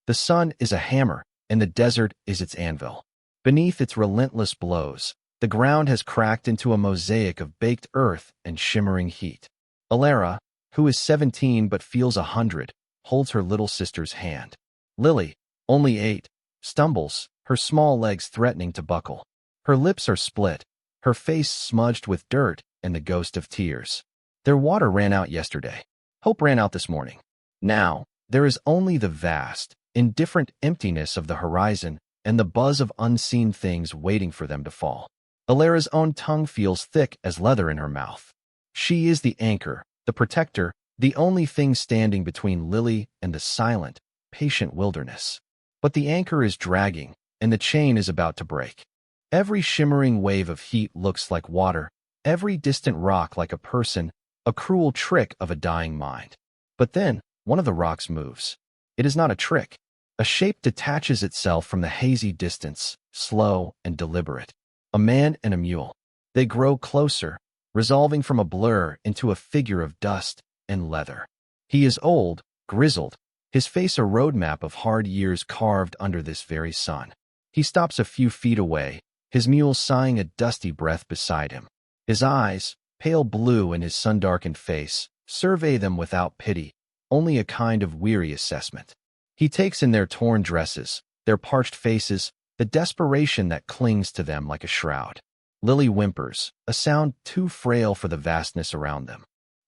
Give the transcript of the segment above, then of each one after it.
The sun is a hammer, and the desert is its anvil. Beneath its relentless blows, the ground has cracked into a mosaic of baked earth and shimmering heat. Alara, who is 17 but feels 100, holds her little sister's hand. Lily, only 8, stumbles, her small legs threatening to buckle. Her lips are split, her face smudged with dirt and the ghost of tears. Their water ran out yesterday. Hope ran out this morning. Now, there is only the vast, indifferent emptiness of the horizon and the buzz of unseen things waiting for them to fall. Alara's own tongue feels thick as leather in her mouth. She is the anchor, the protector, the only thing standing between Lily and the silent, patient wilderness. But the anchor is dragging, and the chain is about to break. Every shimmering wave of heat looks like water, every distant rock like a person, a cruel trick of a dying mind. But then, one of the rocks moves. It is not a trick. A shape detaches itself from the hazy distance, slow and deliberate. A man and a mule. They grow closer, resolving from a blur into a figure of dust and leather. He is old, grizzled, his face a roadmap of hard years carved under this very sun. He stops a few feet away, his mule sighing a dusty breath beside him. His eyes, pale blue in his sun-darkened face, survey them without pity, only a kind of weary assessment. He takes in their torn dresses, their parched faces, the desperation that clings to them like a shroud. Lily whimpers, a sound too frail for the vastness around them.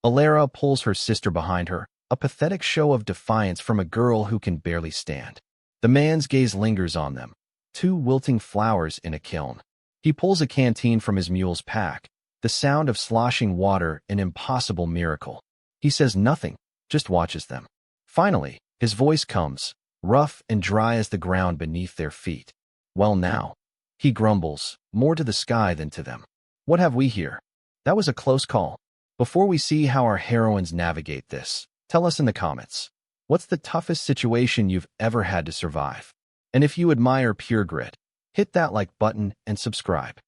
Alara pulls her sister behind her, a pathetic show of defiance from a girl who can barely stand. The man's gaze lingers on them, 2 wilting flowers in a kiln. He pulls a canteen from his mule's pack, the sound of sloshing water an impossible miracle. He says nothing, just watches them. Finally, his voice comes, rough and dry as the ground beneath their feet. Well now, he grumbles, more to the sky than to them. What have we here? That was a close call. Before we see how our heroines navigate this, tell us in the comments. What's the toughest situation you've ever had to survive? And if you admire pure grit, hit that like button and subscribe.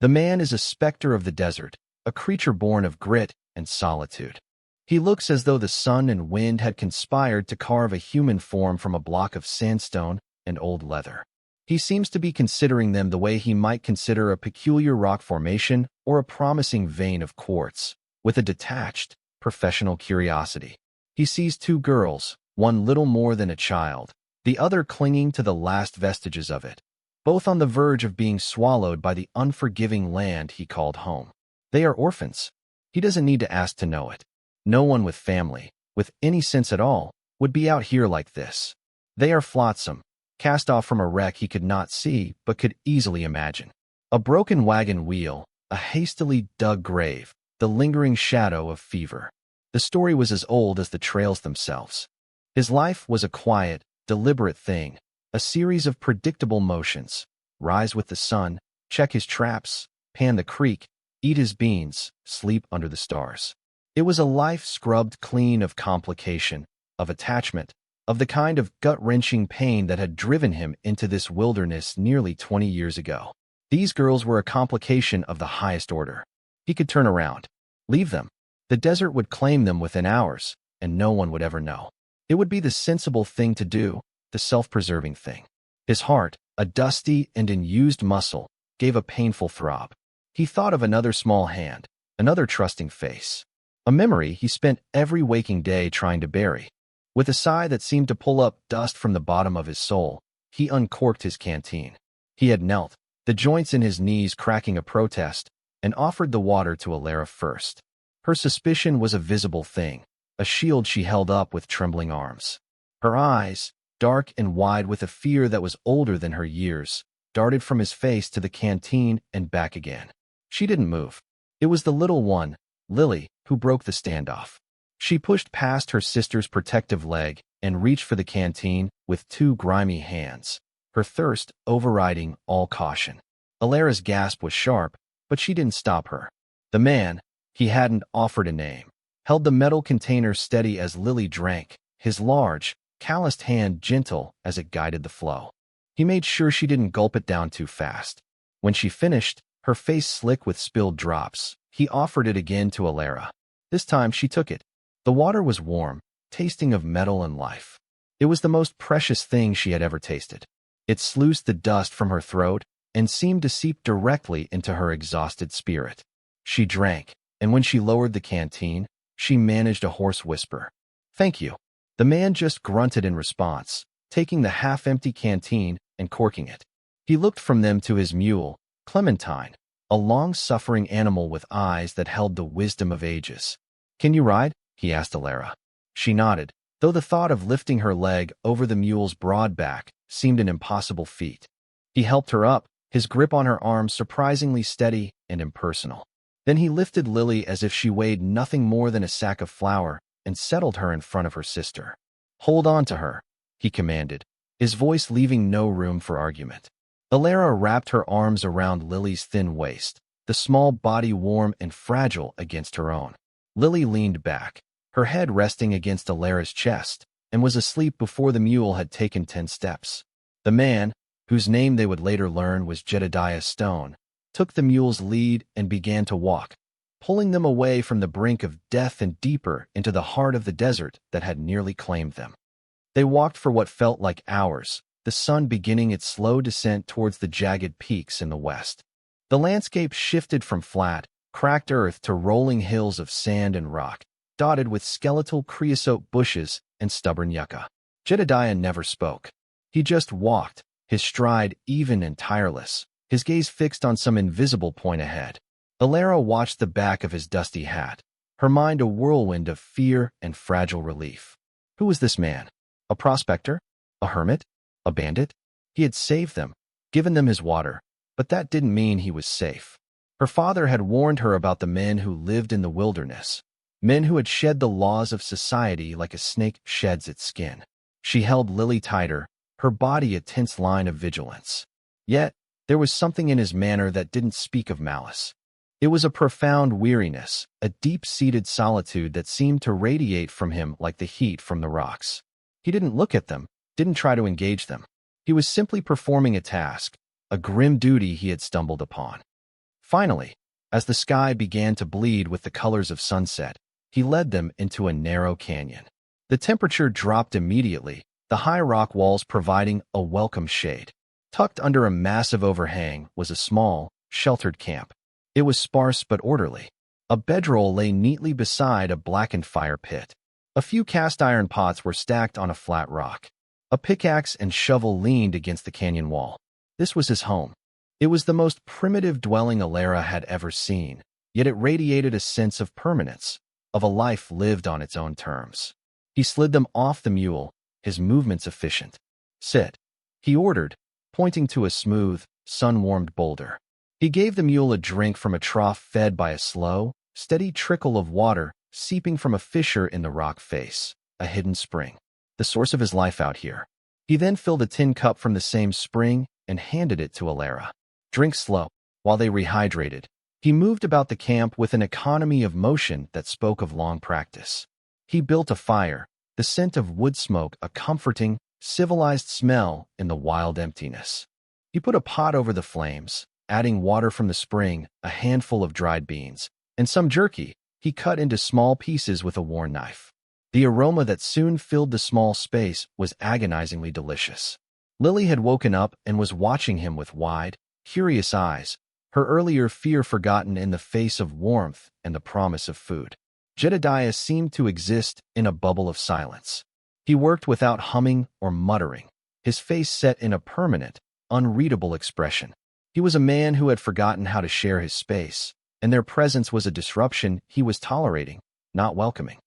The man is a specter of the desert, a creature born of grit and solitude. He looks as though the sun and wind had conspired to carve a human form from a block of sandstone and old leather. He seems to be considering them the way he might consider a peculiar rock formation or a promising vein of quartz, with a detached, professional curiosity. He sees 2 girls, one little more than a child, the other clinging to the last vestiges of it, both on the verge of being swallowed by the unforgiving land he called home. They are orphans. He doesn't need to ask to know it. No one with family, with any sense at all, would be out here like this. They are flotsam, cast off from a wreck he could not see but could easily imagine. A broken wagon wheel, a hastily dug grave, the lingering shadow of fever. The story was as old as the trails themselves. His life was a quiet, deliberate thing, a series of predictable motions. Rise with the sun, check his traps, pan the creek, eat his beans, sleep under the stars. It was a life scrubbed clean of complication, of attachment, of the kind of gut-wrenching pain that had driven him into this wilderness nearly 20 years ago. These girls were a complication of the highest order. He could turn around, leave them. The desert would claim them within hours, and no one would ever know. It would be the sensible thing to do, the self-preserving thing. His heart, a dusty and unused muscle, gave a painful throb. He thought of another small hand, another trusting face. A memory he spent every waking day trying to bury. With a sigh that seemed to pull up dust from the bottom of his soul, he uncorked his canteen. He had knelt, the joints in his knees cracking a protest, and offered the water to Alara first. Her suspicion was a visible thing, a shield she held up with trembling arms. Her eyes, dark and wide with a fear that was older than her years, darted from his face to the canteen and back again. She didn't move. It was the little one, Lily, who broke the standoff. She pushed past her sister's protective leg and reached for the canteen with 2 grimy hands, her thirst overriding all caution. Alara's gasp was sharp, but she didn't stop her. The man, he hadn't offered a name, held the metal container steady as Lily drank, his large, calloused hand gentle as it guided the flow. He made sure she didn't gulp it down too fast. When she finished, her face slick with spilled drops, he offered it again to Alara. This time she took it. The water was warm, tasting of metal and life. It was the most precious thing she had ever tasted. It sluiced the dust from her throat and seemed to seep directly into her exhausted spirit. She drank, and when she lowered the canteen, she managed a hoarse whisper. "Thank you." The man just grunted in response, taking the half-empty canteen and corking it. He looked from them to his mule, Clementine, a long-suffering animal with eyes that held the wisdom of ages. "Can you ride?" he asked Alara. She nodded, though the thought of lifting her leg over the mule's broad back seemed an impossible feat. He helped her up, his grip on her arm surprisingly steady and impersonal. Then he lifted Lily as if she weighed nothing more than a sack of flour and settled her in front of her sister. "Hold on to her," he commanded, his voice leaving no room for argument. Alara wrapped her arms around Lily's thin waist, the small body warm and fragile against her own. Lily leaned back, her head resting against Alara's chest, and was asleep before the mule had taken 10 steps. The man, whose name they would later learn was Jedediah Stone, took the mule's lead and began to walk, pulling them away from the brink of death and deeper into the heart of the desert that had nearly claimed them. They walked for what felt like hours, the sun beginning its slow descent towards the jagged peaks in the west. The landscape shifted from flat, cracked earth to rolling hills of sand and rock, dotted with skeletal creosote bushes and stubborn yucca. Jedediah never spoke. He just walked, his stride even and tireless, his gaze fixed on some invisible point ahead. Alara watched the back of his dusty hat, her mind a whirlwind of fear and fragile relief. Who was this man? A prospector? A hermit? A bandit? He had saved them, given them his water, but that didn't mean he was safe. Her father had warned her about the men who lived in the wilderness, men who had shed the laws of society like a snake sheds its skin. She held Lily tighter, her body a tense line of vigilance. Yet, there was something in his manner that didn't speak of malice. It was a profound weariness, a deep-seated solitude that seemed to radiate from him like the heat from the rocks. He didn't look at them, didn't try to engage them. He was simply performing a task, a grim duty he had stumbled upon. Finally, as the sky began to bleed with the colors of sunset, he led them into a narrow canyon. The temperature dropped immediately, the high rock walls providing a welcome shade. Tucked under a massive overhang was a small, sheltered camp. It was sparse but orderly. A bedroll lay neatly beside a blackened fire pit. A few cast-iron pots were stacked on a flat rock. A pickaxe and shovel leaned against the canyon wall. This was his home. It was the most primitive dwelling Alara had ever seen, yet it radiated a sense of permanence, of a life lived on its own terms. He slid them off the mule, his movements efficient. "Sit," he ordered, pointing to a smooth, sun-warmed boulder. He gave the mule a drink from a trough fed by a slow, steady trickle of water seeping from a fissure in the rock face, a hidden spring, the source of his life out here. He then filled a tin cup from the same spring and handed it to Alara. "Drink slow." While they rehydrated, he moved about the camp with an economy of motion that spoke of long practice. He built a fire, the scent of wood smoke a comforting, civilized smell in the wild emptiness. He put a pot over the flames, adding water from the spring, a handful of dried beans, and some jerky he cut into small pieces with a worn knife. The aroma that soon filled the small space was agonizingly delicious. Lily had woken up and was watching him with wide, curious eyes, her earlier fear forgotten in the face of warmth and the promise of food. Jedediah seemed to exist in a bubble of silence. He worked without humming or muttering, his face set in a permanent, unreadable expression. He was a man who had forgotten how to share his space, and their presence was a disruption he was tolerating, not welcoming.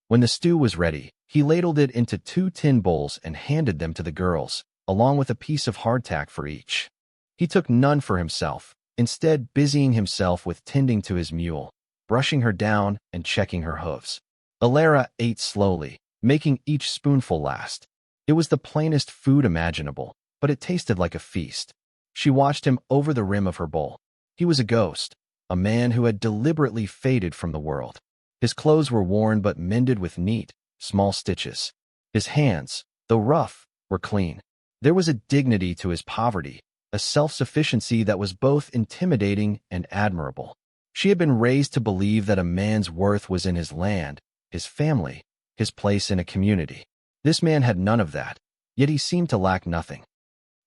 When the stew was ready, he ladled it into 2 tin bowls and handed them to the girls, along with a piece of hardtack for each. He took none for himself, instead busying himself with tending to his mule, brushing her down and checking her hooves. Alara ate slowly, making each spoonful last. It was the plainest food imaginable, but it tasted like a feast. She watched him over the rim of her bowl. He was a ghost, a man who had deliberately faded from the world. His clothes were worn but mended with neat, small stitches. His hands, though rough, were clean. There was a dignity to his poverty, a self-sufficiency that was both intimidating and admirable. She had been raised to believe that a man's worth was in his land, his family, his place in a community. This man had none of that, yet he seemed to lack nothing.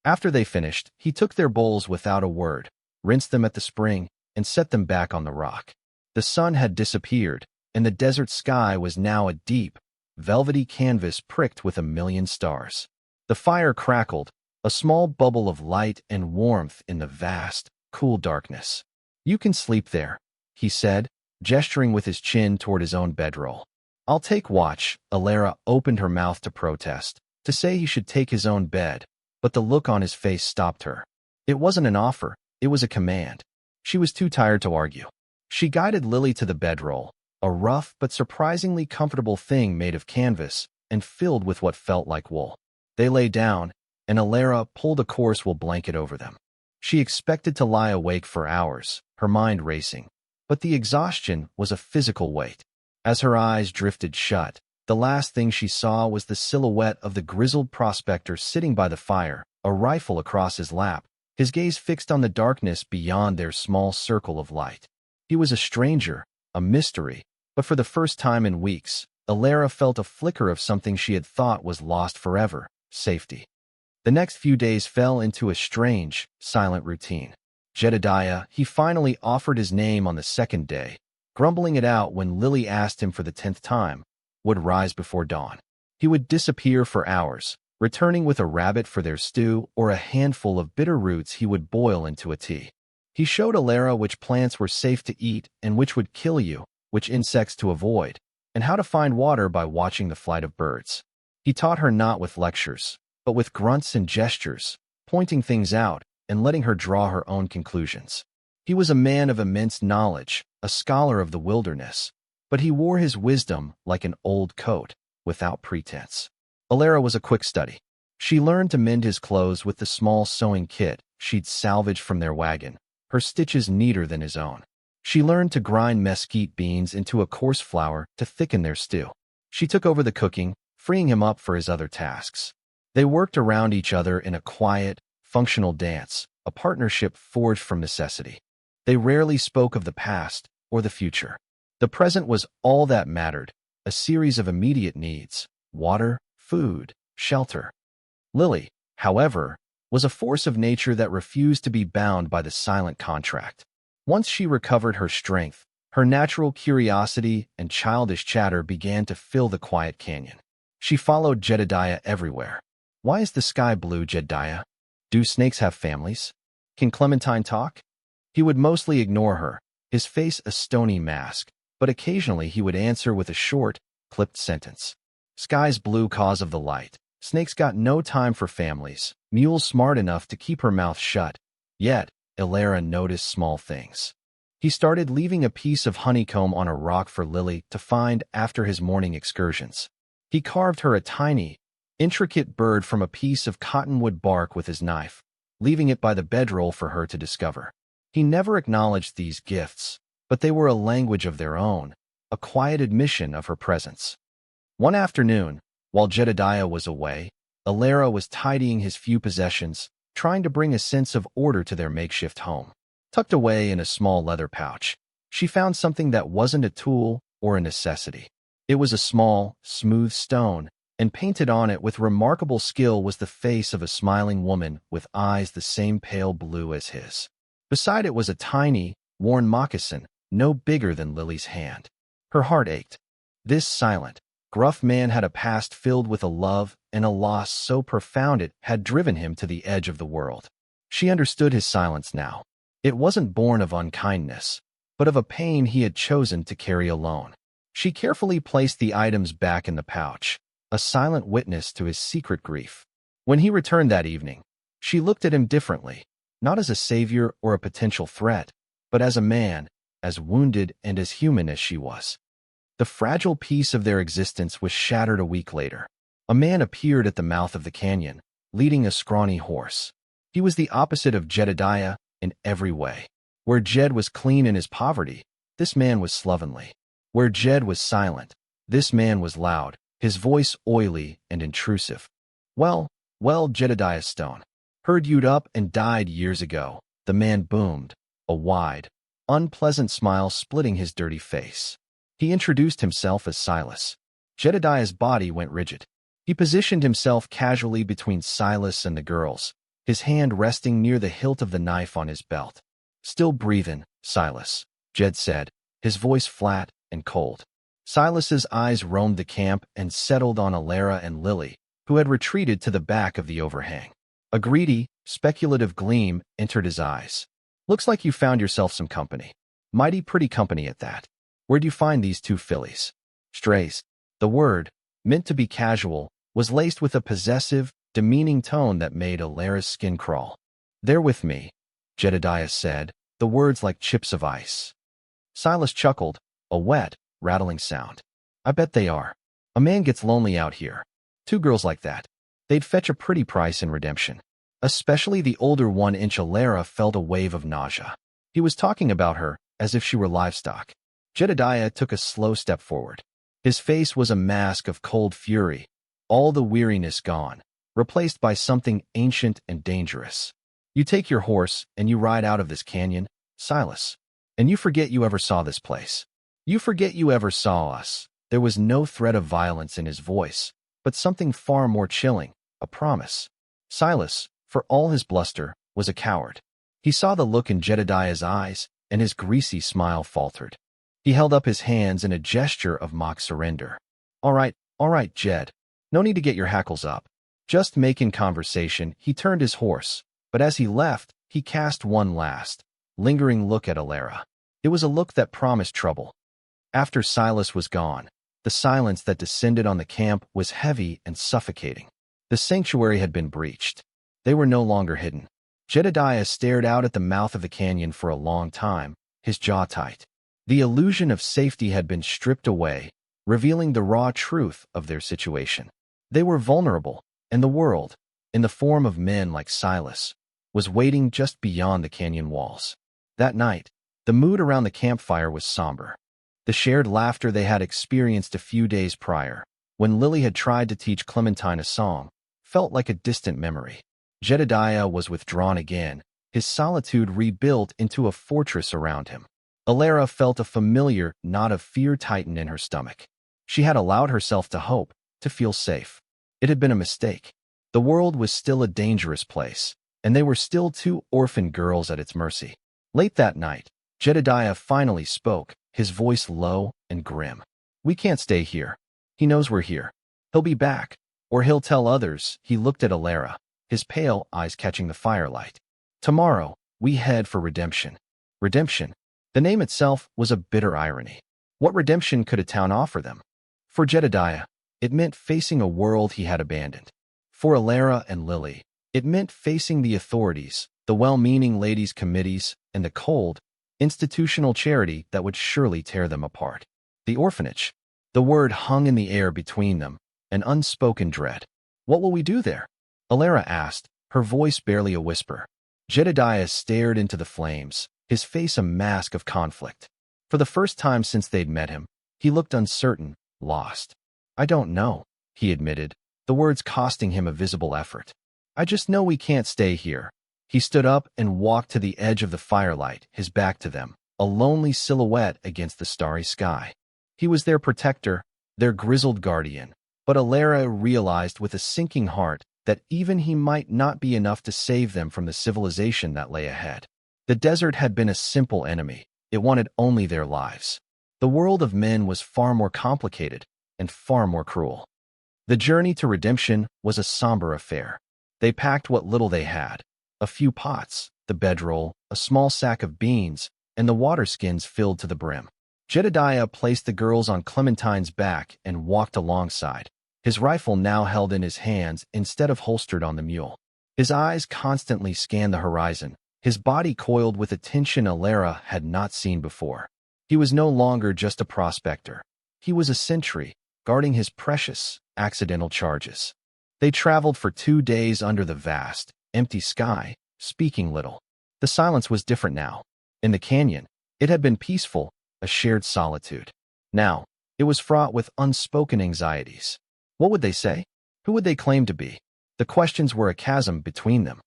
After they finished, he took their bowls without a word, rinsed them at the spring, and set them back on the rock. The sun had disappeared, and the desert sky was now a deep, velvety canvas pricked with a million stars. The fire crackled, a small bubble of light and warmth in the vast, cool darkness. "You can sleep there," he said, gesturing with his chin toward his own bedroll. "I'll take watch." Alara opened her mouth to protest, to say he should take his own bed, but the look on his face stopped her. It wasn't an offer, it was a command. She was too tired to argue. She guided Lily to the bedroll, a rough but surprisingly comfortable thing made of canvas and filled with what felt like wool. They lay down, and Alara pulled a coarse wool blanket over them. She expected to lie awake for hours, her mind racing, but the exhaustion was a physical weight. As her eyes drifted shut, the last thing she saw was the silhouette of the grizzled prospector sitting by the fire, a rifle across his lap, his gaze fixed on the darkness beyond their small circle of light. He was a stranger, a mystery, but for the first time in weeks, Alara felt a flicker of something she had thought was lost forever: safety. The next few days fell into a strange, silent routine. Jedediah, he finally offered his name on the second day, grumbling it out when Lily asked him for the 10th time, would rise before dawn. He would disappear for hours, returning with a rabbit for their stew or a handful of bitter roots he would boil into a tea. He showed Alara which plants were safe to eat and which would kill you, which insects to avoid, and how to find water by watching the flight of birds. He taught her not with lectures, but with grunts and gestures, pointing things out and letting her draw her own conclusions. He was a man of immense knowledge, a scholar of the wilderness, but he wore his wisdom like an old coat, without pretense. Alara was a quick study. She learned to mend his clothes with the small sewing kit she'd salvaged from their wagon, her stitches neater than his own. She learned to grind mesquite beans into a coarse flour to thicken their stew. She took over the cooking, freeing him up for his other tasks. They worked around each other in a quiet, functional dance, a partnership forged from necessity. They rarely spoke of the past or the future. The present was all that mattered, a series of immediate needs: water, food, shelter. Lily, however, was a force of nature that refused to be bound by the silent contract. Once she recovered her strength, her natural curiosity and childish chatter began to fill the quiet canyon. She followed Jedediah everywhere. "Why is the sky blue, Jedediah? Do snakes have families? Can Clementine talk?" He would mostly ignore her, his face a stony mask, but occasionally he would answer with a short, clipped sentence. "Sky's blue 'cause of the light. Snakes got no time for families. Mule's smart enough to keep her mouth shut." Yet, Alara noticed small things. He started leaving a piece of honeycomb on a rock for Lily to find after his morning excursions. He carved her a tiny, intricate bird from a piece of cottonwood bark with his knife, leaving it by the bedroll for her to discover. He never acknowledged these gifts, but they were a language of their own, a quiet admission of her presence. One afternoon, while Jedediah was away, Alara was tidying his few possessions, trying to bring a sense of order to their makeshift home. Tucked away in a small leather pouch, she found something that wasn't a tool or a necessity. It was a small, smooth stone, and painted on it with remarkable skill was the face of a smiling woman with eyes the same pale blue as his. Beside it was a tiny, worn moccasin, no bigger than Lily's hand. Her heart ached. This silent, gruff man had a past filled with a love and a loss so profound it had driven him to the edge of the world. She understood his silence now. It wasn't born of unkindness, but of a pain he had chosen to carry alone. She carefully placed the items back in the pouch, a silent witness to his secret grief. When he returned that evening, she looked at him differently, not as a savior or a potential threat, but as a man, as wounded and as human as she was. The fragile piece of their existence was shattered a week later. A man appeared at the mouth of the canyon, leading a scrawny horse. He was the opposite of Jedediah in every way. Where Jed was clean in his poverty, this man was slovenly. Where Jed was silent, this man was loud, his voice oily and intrusive. Well, Jedediah Stone. Heard you'd up and died years ago," the man boomed, a wide, unpleasant smile splitting his dirty face. He introduced himself as Silas. Jedediah's body went rigid. He positioned himself casually between Silas and the girls, his hand resting near the hilt of the knife on his belt. "Still breathing, Silas," Jed said, his voice flat and cold. Silas's eyes roamed the camp and settled on Alara and Lily, who had retreated to the back of the overhang. A greedy, speculative gleam entered his eyes. "Looks like you found yourself some company. Mighty pretty company at that. Where'd you find these two fillies?" "Strays." The word, meant to be casual, was laced with a possessive, demeaning tone that made Alara's skin crawl. "They're with me," Jedediah said, the words like chips of ice. Silas chuckled, a wet, rattling sound. "I bet they are. A man gets lonely out here. Two girls like that. They'd fetch a pretty price in redemption." Especially the older 1-inch Alara felt a wave of nausea. He was talking about her as if she were livestock. Jedediah took a slow step forward. His face was a mask of cold fury, all the weariness gone, replaced by something ancient and dangerous. "You take your horse and you ride out of this canyon, Silas. And you forget you ever saw this place. You forget you ever saw us." There was no threat of violence in his voice, but something far more chilling, a promise. Silas, for all his bluster, was a coward. He saw the look in Jedediah's eyes, and his greasy smile faltered. He held up his hands in a gesture of mock surrender. All right, Jed. No need to get your hackles up. Just making conversation." He turned his horse, but as he left, he cast one last, lingering look at Alara. It was a look that promised trouble. After Silas was gone, the silence that descended on the camp was heavy and suffocating. The sanctuary had been breached. They were no longer hidden. Jedediah stared out at the mouth of the canyon for a long time, his jaw tight. The illusion of safety had been stripped away, revealing the raw truth of their situation. They were vulnerable, and the world, in the form of men like Silas, was waiting just beyond the canyon walls. That night, the mood around the campfire was somber. The shared laughter they had experienced a few days prior, when Lily had tried to teach Clementine a song, felt like a distant memory. Jedediah was withdrawn again, his solitude rebuilt into a fortress around him. Alara felt a familiar knot of fear tighten in her stomach. She had allowed herself to hope, to feel safe. It had been a mistake. The world was still a dangerous place, and they were still two orphan girls at its mercy. Late that night, Jedediah finally spoke, his voice low and grim. "We can't stay here. He knows we're here. He'll be back, or he'll tell others." He looked at Alara, his pale eyes catching the firelight. "Tomorrow, we head for redemption." Redemption. The name itself was a bitter irony. What redemption could a town offer them? For Jedediah, it meant facing a world he had abandoned. For Alara and Lily, it meant facing the authorities, the well-meaning ladies' committees, and the cold, institutional charity that would surely tear them apart. The orphanage. The word hung in the air between them, an unspoken dread. "What will we do there?" Alara asked, her voice barely a whisper. Jedediah stared into the flames, his face a mask of conflict. For the first time since they'd met him, he looked uncertain, lost. "I don't know," he admitted, the words costing him a visible effort. "I just know we can't stay here." He stood up and walked to the edge of the firelight, his back to them, a lonely silhouette against the starry sky. He was their protector, their grizzled guardian, but Alara realized with a sinking heart that even he might not be enough to save them from the civilization that lay ahead. The desert had been a simple enemy. It wanted only their lives. The world of men was far more complicated and far more cruel. The journey to redemption was a somber affair. They packed what little they had: a few pots, the bedroll, a small sack of beans, and the water skins filled to the brim. Jedediah placed the girls on Clementine's back and walked alongside, his rifle now held in his hands instead of holstered on the mule. His eyes constantly scanned the horizon, his body coiled with a tension Alara had not seen before. He was no longer just a prospector. He was a sentry, guarding his precious, accidental charges. They traveled for 2 days under the vast, empty sky, speaking little. The silence was different now. In the canyon, it had been peaceful, a shared solitude. Now, it was fraught with unspoken anxieties. What would they say? Who would they claim to be? The questions were a chasm between them.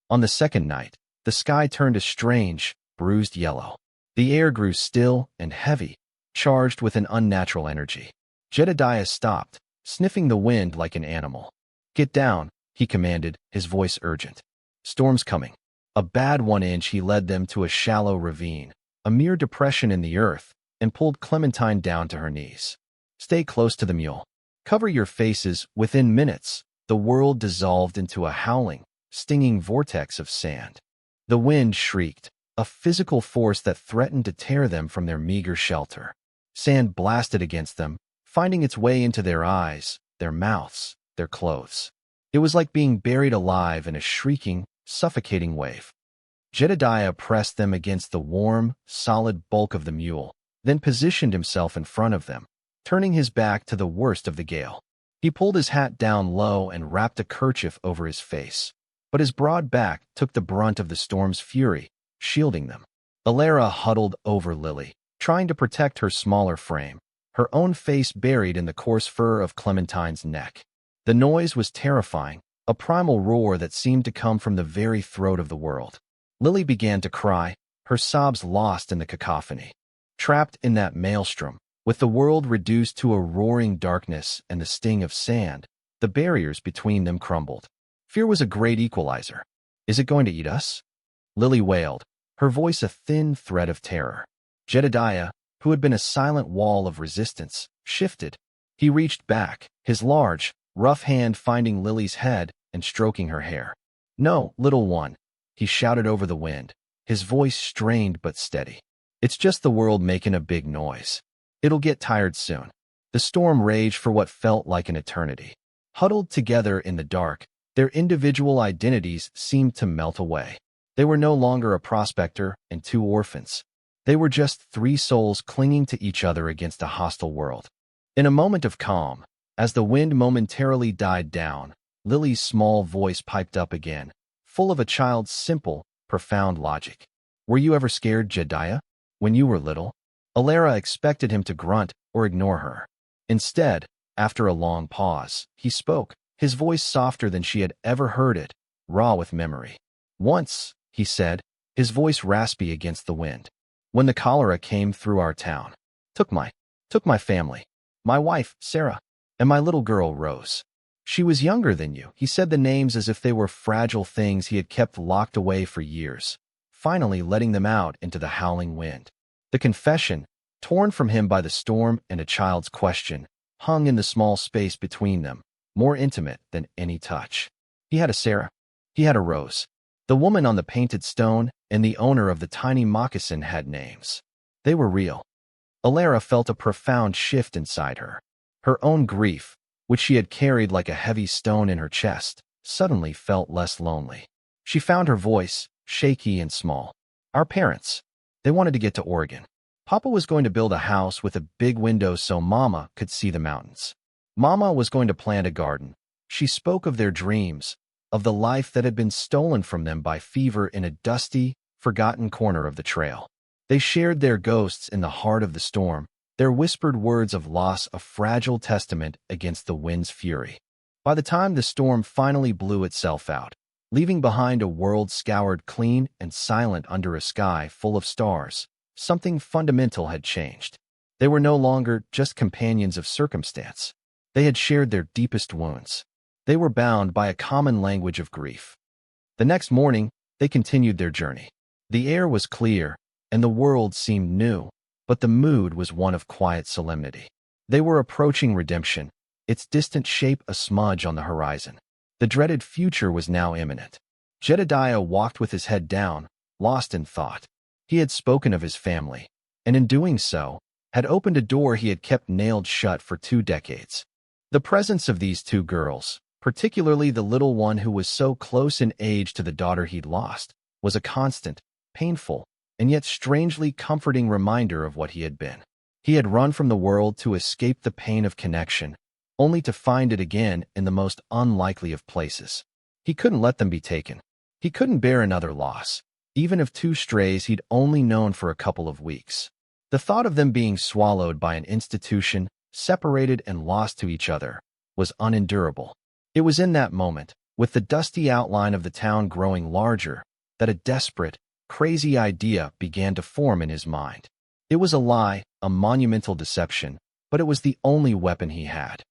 On the second night, the sky turned a strange, bruised yellow. The air grew still and heavy, charged with an unnatural energy. Jedediah stopped, sniffing the wind like an animal. "Get down," he commanded, his voice urgent. "Storm's coming." A bad 1 inch. He led them to a shallow ravine, a mere depression in the earth, and pulled Clementine down to her knees. "Stay close to the mule. Cover your faces." Within minutes, the world dissolved into a howling, stinging vortex of sand. The wind shrieked, a physical force that threatened to tear them from their meager shelter. Sand blasted against them, finding its way into their eyes, their mouths, their clothes. It was like being buried alive in a shrieking, suffocating wave. Jedediah pressed them against the warm, solid bulk of the mule, then positioned himself in front of them, turning his back to the worst of the gale. He pulled his hat down low and wrapped a kerchief over his face, but his broad back took the brunt of the storm's fury, shielding them. Alara huddled over Lily, trying to protect her smaller frame, her own face buried in the coarse fur of Clementine's neck. The noise was terrifying, a primal roar that seemed to come from the very throat of the world. Lily began to cry, her sobs lost in the cacophony. Trapped in that maelstrom, with the world reduced to a roaring darkness and the sting of sand, the barriers between them crumbled. Fear was a great equalizer. "Is it going to eat us?" Lily wailed, her voice a thin thread of terror. Jedediah, who had been a silent wall of resistance, shifted. He reached back, his large, rough hand finding Lily's head and stroking her hair. "No, little one," he shouted over the wind, his voice strained but steady. "It's just the world making a big noise. It'll get tired soon." The storm raged for what felt like an eternity. Huddled together in the dark, their individual identities seemed to melt away. They were no longer a prospector and 2 orphans. They were just 3 souls clinging to each other against a hostile world. In a moment of calm, as the wind momentarily died down, Lily's small voice piped up again, full of a child's simple, profound logic. "Were you ever scared, Jedediah, when you were little?" Alara expected him to grunt or ignore her. Instead, after a long pause, he spoke, his voice softer than she had ever heard it, raw with memory. "Once," he said, his voice raspy against the wind, "when the cholera came through our town. Took my family, my wife, Sarah, and my little girl, Rose. She was younger than you." He said the names as if they were fragile things he had kept locked away for years, finally letting them out into the howling wind. The confession, torn from him by the storm and a child's question, hung in the small space between them, more intimate than any touch. He had a Sarah. He had a Rose. The woman on the painted stone and the owner of the tiny moccasin had names. They were real. Alara felt a profound shift inside her. Her own grief, which she had carried like a heavy stone in her chest, suddenly felt less lonely. She found her voice, shaky and small. "Our parents. They wanted to get to Oregon. Papa was going to build a house with a big window so Mama could see the mountains. Mama was going to plant a garden." She spoke of their dreams, of the life that had been stolen from them by fever in a dusty, forgotten corner of the trail. They shared their ghosts in the heart of the storm, their whispered words of loss a fragile testament against the wind's fury. By the time the storm finally blew itself out, leaving behind a world scoured clean and silent under a sky full of stars, something fundamental had changed. They were no longer just companions of circumstance. They had shared their deepest wounds. They were bound by a common language of grief. The next morning, they continued their journey. The air was clear, and the world seemed new, but the mood was one of quiet solemnity. They were approaching redemption, its distant shape a smudge on the horizon. The dreaded future was now imminent. Jedediah walked with his head down, lost in thought. He had spoken of his family, and in doing so, had opened a door he had kept nailed shut for 2 decades. The presence of these 2 girls, particularly the little one who was so close in age to the daughter he'd lost, was a constant, painful, and yet strangely comforting reminder of what he had been. He had run from the world to escape the pain of connection, only to find it again in the most unlikely of places. He couldn't let them be taken. He couldn't bear another loss, even of 2 strays he'd only known for a couple of weeks. The thought of them being swallowed by an institution, separated and lost to each other, was unendurable. It was in that moment, with the dusty outline of the town growing larger, that a desperate, crazy idea began to form in his mind. It was a lie, a monumental deception, but it was the only weapon he had.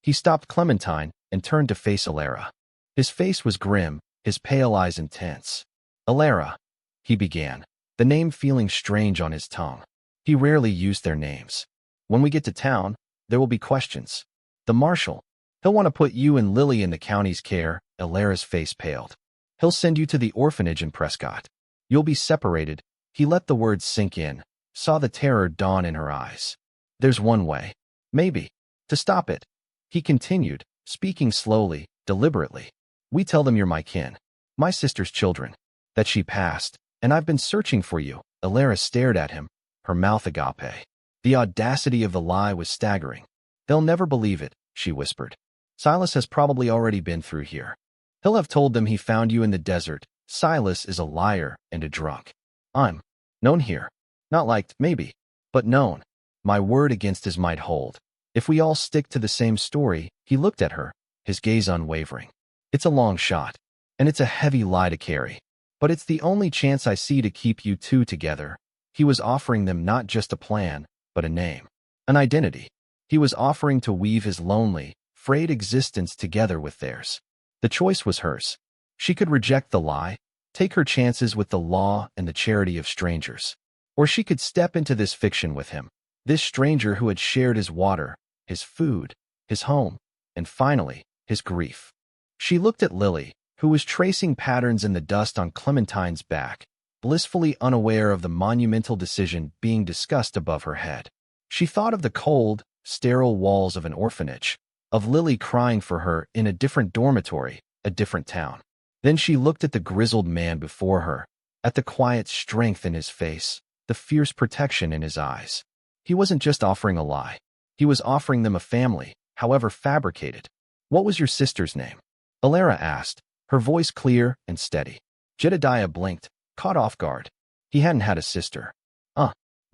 He stopped Clementine and turned to face Alara. His face was grim, his pale eyes intense. Alara, he began, the name feeling strange on his tongue. He rarely used their names. When we get to town, there will be questions. The marshal, he'll want to put you and Lily in the county's care. Alara's face paled. He'll send you to the orphanage in Prescott. You'll be separated. He let the words sink in, saw the terror dawn in her eyes. There's one way. Maybe. To stop it. He continued, speaking slowly, deliberately. We tell them you're my kin. My sister's children. That she passed, and I've been searching for you. Alara stared at him, her mouth agape. The audacity of the lie was staggering. They'll never believe it, she whispered. Silas has probably already been through here. He'll have told them he found you in the desert. Silas is a liar and a drunk. I'm known here. Not liked, maybe, but known. My word against his might hold. If we all stick to the same story, he looked at her, his gaze unwavering. It's a long shot, and it's a heavy lie to carry. But it's the only chance I see to keep you two together. He was offering them not just a plan, but a name, an identity. He was offering to weave his lonely, frayed existence together with theirs. The choice was hers. She could reject the lie, take her chances with the law and the charity of strangers. Or she could step into this fiction with him, this stranger who had shared his water, his food, his home, and finally, his grief. She looked at Lily, who was tracing patterns in the dust on Clementine's back, blissfully unaware of the monumental decision being discussed above her head. She thought of the cold, sterile walls of an orphanage, of Lily crying for her in a different dormitory, a different town. Then she looked at the grizzled man before her, at the quiet strength in his face, the fierce protection in his eyes. He wasn't just offering a lie. He was offering them a family, however fabricated. What was your sister's name? Alara asked, her voice clear and steady. Jedediah blinked, caught off guard. He hadn't had a sister.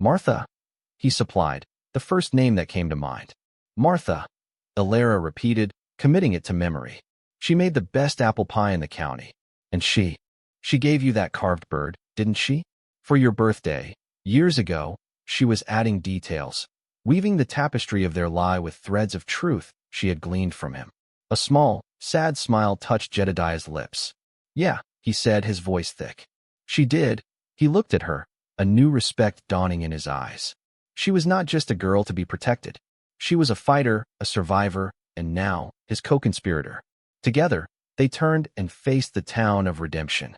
Martha, he supplied, the first name that came to mind. Martha, Alara repeated, committing it to memory. She made the best apple pie in the county. And she gave you that carved bird, didn't she? For your birthday, years ago. She was adding details, weaving the tapestry of their lie with threads of truth she had gleaned from him. A small, sad smile touched Jedediah's lips. Yeah, he said, his voice thick. She did. He looked at her, a new respect dawning in his eyes. She was not just a girl to be protected. She was a fighter, a survivor, and now, his co-conspirator. Together, they turned and faced the town of Redemption.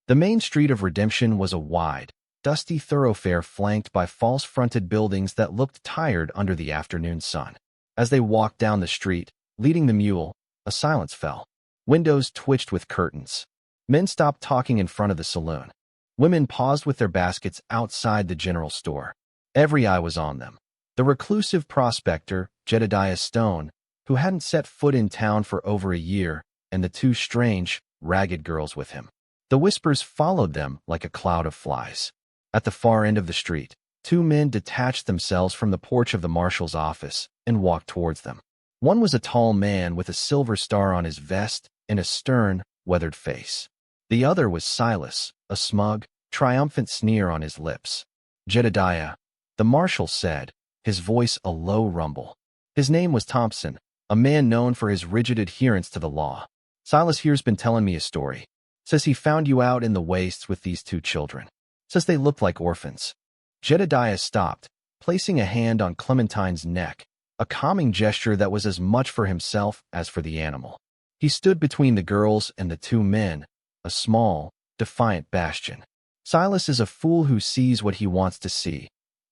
The main street of Redemption was a wide, dusty thoroughfare flanked by false-fronted buildings that looked tired under the afternoon sun. As they walked down the street, leading the mule, a silence fell. Windows twitched with curtains. Men stopped talking in front of the saloon. Women paused with their baskets outside the general store. Every eye was on them. The reclusive prospector, Jedediah Stone, who hadn't set foot in town for over a year, and the two strange, ragged girls with him. The whispers followed them like a cloud of flies. At the far end of the street, two men detached themselves from the porch of the marshal's office and walked towards them. One was a tall man with a silver star on his vest and a stern, weathered face. The other was Silas, a smug, triumphant sneer on his lips. Jedediah, the marshal said, his voice a low rumble. His name was Thompson, a man known for his rigid adherence to the law. Silas here's been telling me a story. Says he found you out in the wastes with these two children. Says they looked like orphans. Jedediah stopped, placing a hand on Clementine's neck, a calming gesture that was as much for himself as for the animal. He stood between the girls and the two men, a small, defiant bastion. Silas is a fool who sees what he wants to see,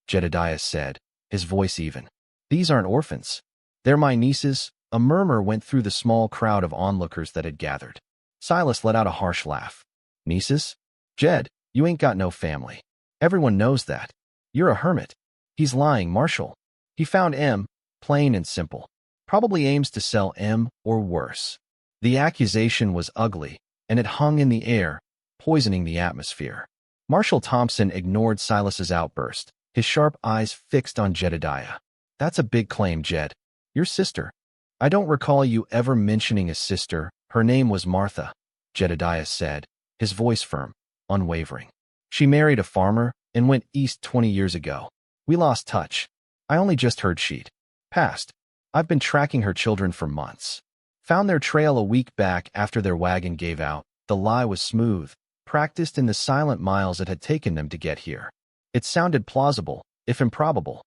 Jedediah said, his voice even. These aren't orphans. They're my nieces. A murmur went through the small crowd of onlookers that had gathered. Silas let out a harsh laugh. Nieces? Jed, you ain't got no family. Everyone knows that. You're a hermit. He's lying, Marshal. He found M, plain and simple. Probably aims to sell M or worse. The accusation was ugly, and it hung in the air, poisoning the atmosphere. Marshal Thompson ignored Silas's outburst, his sharp eyes fixed on Jedediah. That's a big claim, Jed. Your sister. I don't recall you ever mentioning a sister. Her name was Martha, Jedediah said, his voice firm, unwavering. She married a farmer and went east 20 years ago. We lost touch. I only just heard she'd passed. I've been tracking her children for months. Found their trail a week back after their wagon gave out. The lie was smooth, practiced in the silent miles it had taken them to get here. It sounded plausible, if improbable.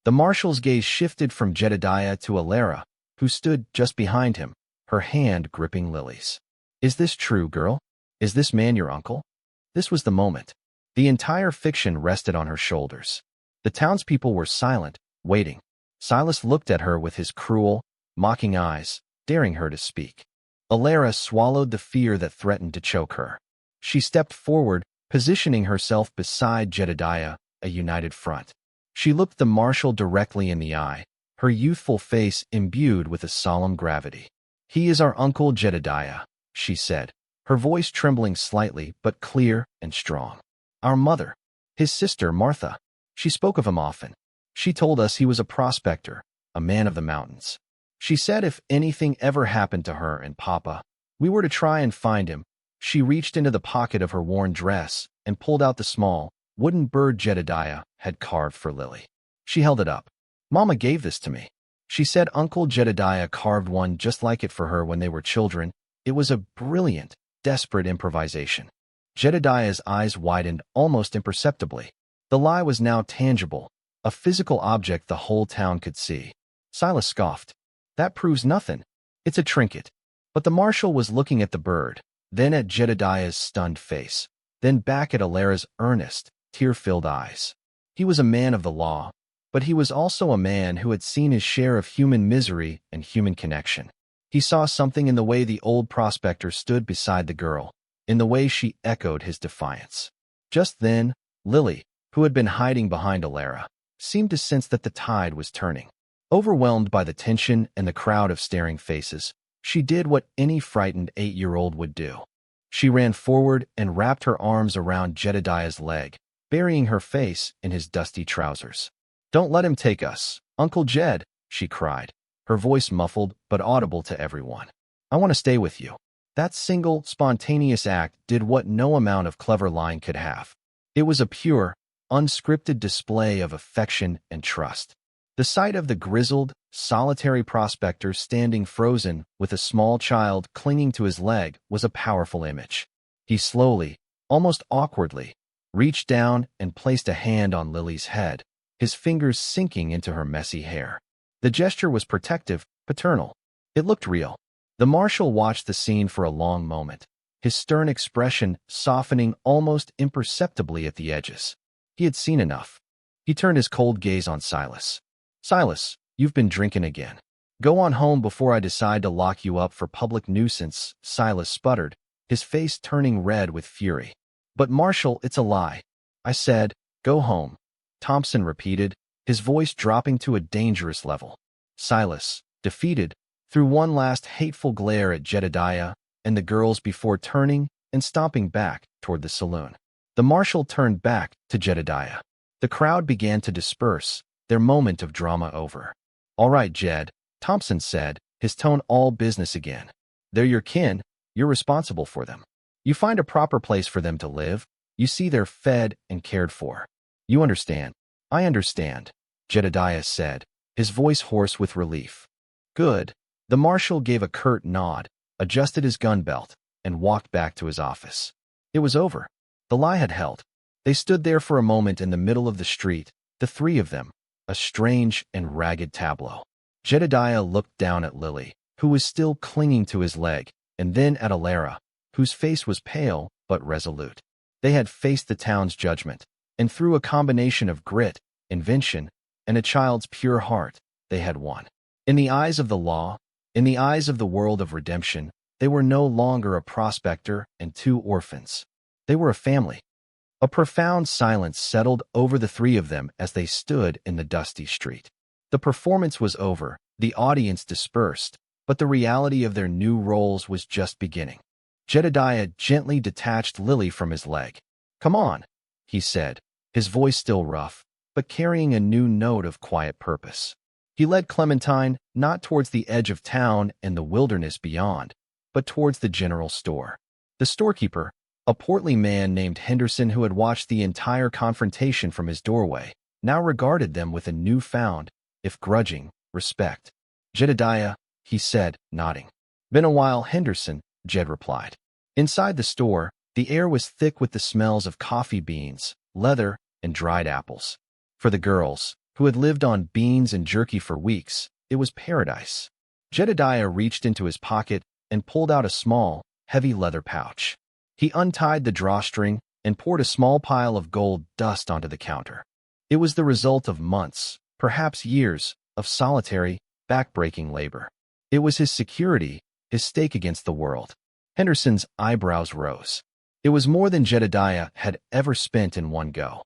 The marshal's gaze shifted from Jedediah to Alara, who stood just behind him, her hand gripping Lily's. Is this true, girl? Is this man your uncle? This was the moment. The entire fiction rested on her shoulders. The townspeople were silent, waiting. Silas looked at her with his cruel, mocking eyes, daring her to speak. Alara swallowed the fear that threatened to choke her. She stepped forward, positioning herself beside Jedediah, a united front. She looked the marshal directly in the eye, her youthful face imbued with a solemn gravity. He is our uncle Jedediah, she said, her voice trembling slightly but clear and strong. Our mother, his sister Martha. She spoke of him often. She told us he was a prospector, a man of the mountains. She said if anything ever happened to her and Papa, we were to try and find him. She reached into the pocket of her worn dress and pulled out the small, wooden bird Jedediah had carved for Lily. She held it up. Mama gave this to me. She said Uncle Jedediah carved one just like it for her when they were children. It was a brilliant, desperate improvisation. Jedediah's eyes widened almost imperceptibly. The lie was now tangible, a physical object the whole town could see. Silas scoffed. That proves nothing. It's a trinket. But the marshal was looking at the bird, then at Jedediah's stunned face, then back at Alara's earnest, tear-filled eyes. He was a man of the law, but he was also a man who had seen his share of human misery and human connection. He saw something in the way the old prospector stood beside the girl, in the way she echoed his defiance. Just then, Lily, who had been hiding behind Alara, seemed to sense that the tide was turning. Overwhelmed by the tension and the crowd of staring faces, she did what any frightened 8-year-old would do. She ran forward and wrapped her arms around Jedediah's leg, burying her face in his dusty trousers. Don't let him take us, Uncle Jed, she cried, her voice muffled but audible to everyone. I want to stay with you. That single, spontaneous act did what no amount of clever lying could have. It was a pure, unscripted display of affection and trust. The sight of the grizzled, solitary prospector standing frozen with a small child clinging to his leg was a powerful image. He slowly, almost awkwardly, reached down and placed a hand on Lily's head, his fingers sinking into her messy hair. The gesture was protective, paternal. It looked real. The marshal watched the scene for a long moment, his stern expression softening almost imperceptibly at the edges. He had seen enough. He turned his cold gaze on Silas. Silas, you've been drinking again. Go on home before I decide to lock you up for public nuisance, Silas sputtered, his face turning red with fury. But Marshal, it's a lie. I said, go home, Thompson repeated, his voice dropping to a dangerous level. Silas, defeated, threw one last hateful glare at Jedediah and the girls before turning and stomping back toward the saloon. The marshal turned back to Jedediah. The crowd began to disperse, their moment of drama over. All right, Jed, Thompson said, his tone all business again. They're your kin, you're responsible for them. You find a proper place for them to live, you see they're fed and cared for. You understand. I understand, Jedediah said, his voice hoarse with relief. Good. The marshal gave a curt nod, adjusted his gun belt, and walked back to his office. It was over. The lie had held. They stood there for a moment in the middle of the street, the three of them, a strange and ragged tableau. Jedediah looked down at Lily, who was still clinging to his leg, and then at Alara, whose face was pale but resolute. They had faced the town's judgment, and through a combination of grit, invention, and a child's pure heart, they had won. In the eyes of the law, in the eyes of the world of redemption, they were no longer a prospector and two orphans. They were a family. A profound silence settled over the three of them as they stood in the dusty street. The performance was over, the audience dispersed, but the reality of their new roles was just beginning. Jedediah gently detached Lily from his leg. Come on, he said, his voice still rough, but carrying a new note of quiet purpose. He led Clementine not towards the edge of town and the wilderness beyond, but towards the general store. The storekeeper, a portly man named Henderson who had watched the entire confrontation from his doorway, now regarded them with a newfound, if grudging, respect. Jedediah, he said, nodding. Been a while, Henderson, Jed replied. Inside the store, the air was thick with the smells of coffee beans, leather, and dried apples. For the girls, who had lived on beans and jerky for weeks, it was paradise. Jedediah reached into his pocket and pulled out a small, heavy leather pouch. He untied the drawstring and poured a small pile of gold dust onto the counter. It was the result of months, perhaps years, of solitary, back-breaking labor. It was his security, his stake against the world. Henderson's eyebrows rose. It was more than Jedediah had ever spent in one go.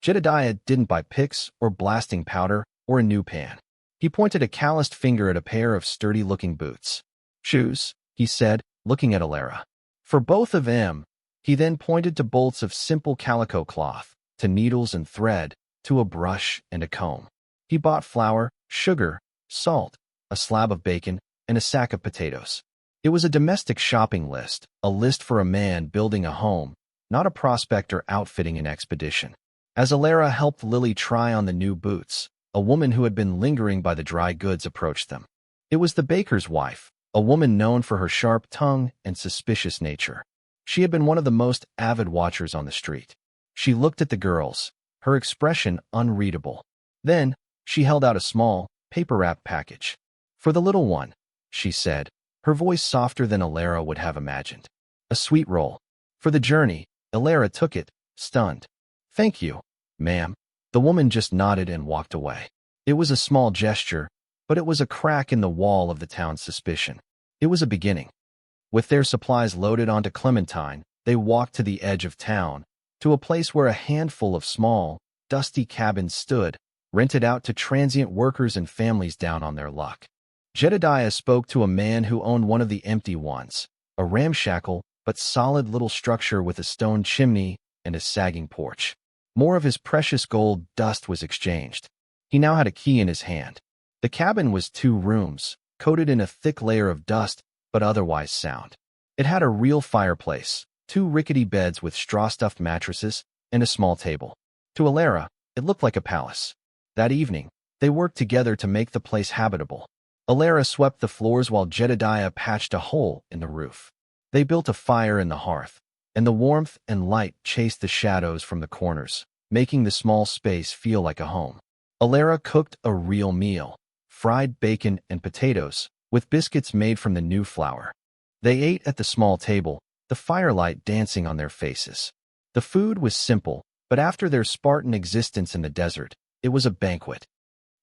Jedediah didn't buy picks or blasting powder or a new pan. He pointed a calloused finger at a pair of sturdy-looking boots. Shoes, he said, looking at Alara. For both of them, he then pointed to bolts of simple calico cloth, to needles and thread, to a brush and a comb. He bought flour, sugar, salt, a slab of bacon, and a sack of potatoes. It was a domestic shopping list, a list for a man building a home, not a prospector outfitting an expedition. As Alara helped Lily try on the new boots, a woman who had been lingering by the dry goods approached them. It was the baker's wife, a woman known for her sharp tongue and suspicious nature. She had been one of the most avid watchers on the street. She looked at the girls, her expression unreadable. Then, she held out a small, paper-wrapped package. For the little one, she said, her voice softer than Alara would have imagined. A sweet roll. For the journey, Alara took it, stunned. Thank you, ma'am. The woman just nodded and walked away. It was a small gesture, but it was a crack in the wall of the town's suspicion. It was a beginning. With their supplies loaded onto Clementine, they walked to the edge of town, to a place where a handful of small, dusty cabins stood, rented out to transient workers and families down on their luck. Jedediah spoke to a man who owned one of the empty ones, a ramshackle but solid little structure with a stone chimney and a sagging porch. More of his precious gold dust was exchanged. He now had a key in his hand. The cabin was 2 rooms, coated in a thick layer of dust, but otherwise sound. It had a real fireplace, 2 rickety beds with straw-stuffed mattresses, and a small table. To Alara, it looked like a palace. That evening, they worked together to make the place habitable. Alara swept the floors while Jedediah patched a hole in the roof. They built a fire in the hearth, and the warmth and light chased the shadows from the corners, making the small space feel like a home. Alara cooked a real meal, fried bacon and potatoes, with biscuits made from the new flour. They ate at the small table, the firelight dancing on their faces. The food was simple, but after their Spartan existence in the desert, it was a banquet.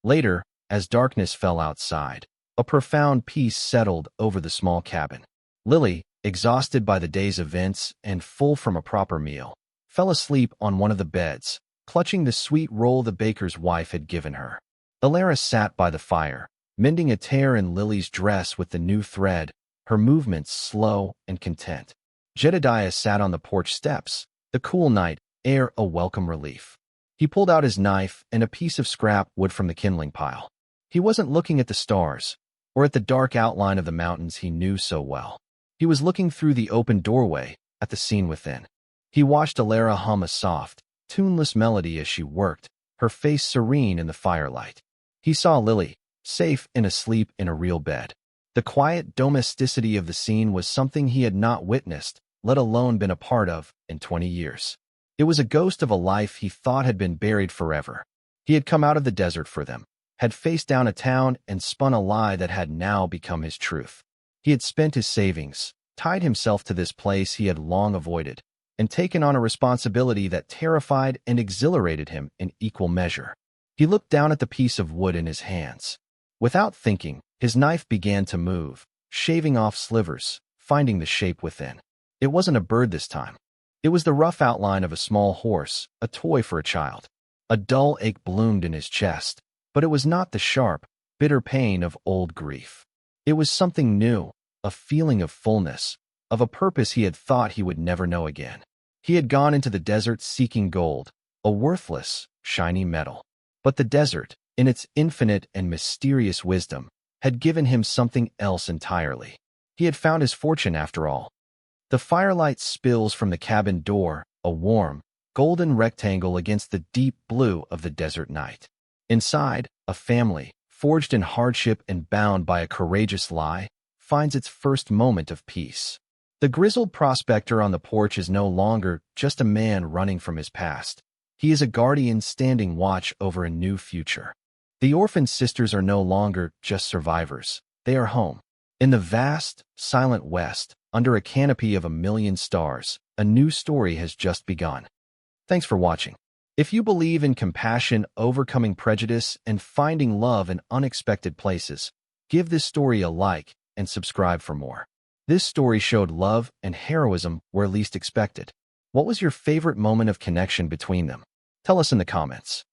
Later, as darkness fell outside, a profound peace settled over the small cabin. Lily, exhausted by the day's events and full from a proper meal, fell asleep on one of the beds, clutching the sweet roll the baker's wife had given her. Alara sat by the fire, mending a tear in Lily's dress with the new thread, her movements slow and content. Jedediah sat on the porch steps, the cool night air a welcome relief. He pulled out his knife and a piece of scrap wood from the kindling pile. He wasn't looking at the stars, or at the dark outline of the mountains he knew so well. He was looking through the open doorway at the scene within. He watched Alara hum a soft, tuneless melody as she worked, her face serene in the firelight. He saw Lily, safe and asleep in a real bed. The quiet domesticity of the scene was something he had not witnessed, let alone been a part of, in 20 years. It was a ghost of a life he thought had been buried forever. He had come out of the desert for them, had faced down a town and spun a lie that had now become his truth. He had spent his savings, tied himself to this place he had long avoided, and taken on a responsibility that terrified and exhilarated him in equal measure. He looked down at the piece of wood in his hands. Without thinking, his knife began to move, shaving off slivers, finding the shape within. It wasn't a bird this time. It was the rough outline of a small horse, a toy for a child. A dull ache bloomed in his chest, but it was not the sharp, bitter pain of old grief. It was something new, a feeling of fullness, of a purpose he had thought he would never know again. He had gone into the desert seeking gold, a worthless, shiny metal. But the desert, in its infinite and mysterious wisdom, had given him something else entirely. He had found his fortune after all. The firelight spills from the cabin door, a warm, golden rectangle against the deep blue of the desert night. Inside, a family, forged in hardship and bound by a courageous lie, finds its first moment of peace. The grizzled prospector on the porch is no longer just a man running from his past. He is a guardian standing watch over a new future. The orphaned sisters are no longer just survivors. They are home. In the vast, silent West, under a canopy of a million stars, a new story has just begun. Thanks for watching. If you believe in compassion, overcoming prejudice, and finding love in unexpected places, give this story a like and subscribe for more. This story showed love and heroism where least expected. What was your favorite moment of connection between them? Tell us in the comments.